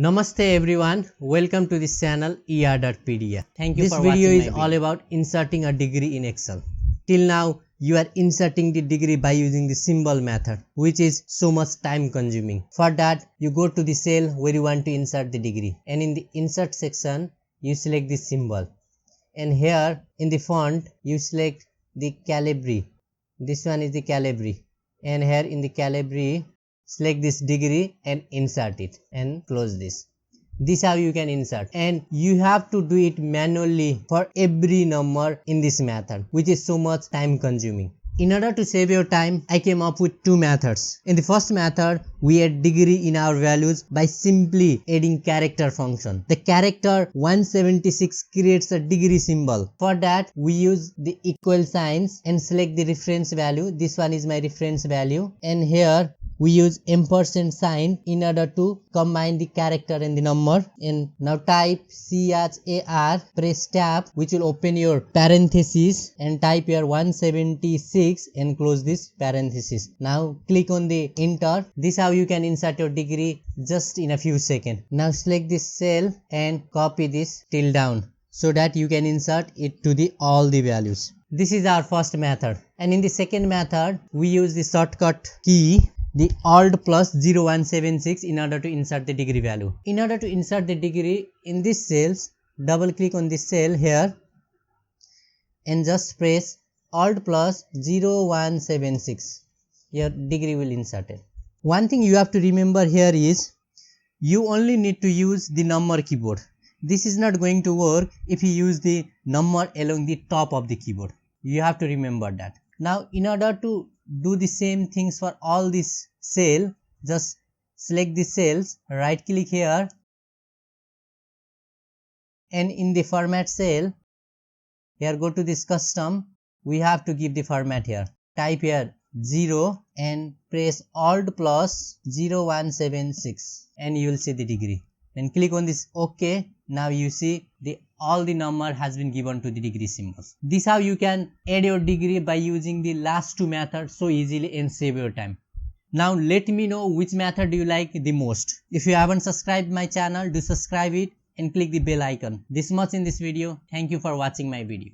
Namaste everyone, welcome to this channel er.pedia. Thank you This for video watching is my all video. about inserting a degree in Excel. Till now you are inserting the degree by using the symbol method, which is so much time consuming. For that you go to the cell where you want to insert the degree, and in the insert section you select the symbol, and here in the font you select the Calibri. This one is the Calibri, and here in the Calibri select this degree and insert it and close this. This how you can insert, and you have to do it manually for every number in this method, which is so much time consuming. In order to save your time, I came up with two methods. In the first method, we add degree in our values by simply adding character function. The character 176 creates a degree symbol. For that, we use the equal signs and select the reference value. This one is my reference value, and here we use ampersand sign in order to combine the character and the number. And now type CHAR, press tab, which will open your parenthesis, and type here 176 and close this parenthesis. Now click on the enter. This how you can insert your degree just in a few seconds. Now select this cell and copy this till down so that you can insert it to the all the values. This is our first method, and in the second method we use the shortcut key, the Alt plus 0176, in order to insert the degree value. In order to insert the degree in this cells, double click on this cell here and just press Alt plus 0176. Your degree will insert it. One thing you have to remember here is you only need to use the number keyboard. This is not going to work if you use the number along the top of the keyboard. You have to remember that. Now in order to do the same things for all this cell, just select the cells, right click here, and in the format cell here go to this custom. We have to give the format here. Type here 0 and press Alt plus 0176 and you will see the degree. Then click on this OK. Now you see all the number has been given to the degree symbols. This how you can add your degree by using the last two methods so easily and save your time. Now let me know which method do you like the most. If you haven't subscribed my channel, do subscribe it and click the bell icon. This much in this video. Thank you for watching my video.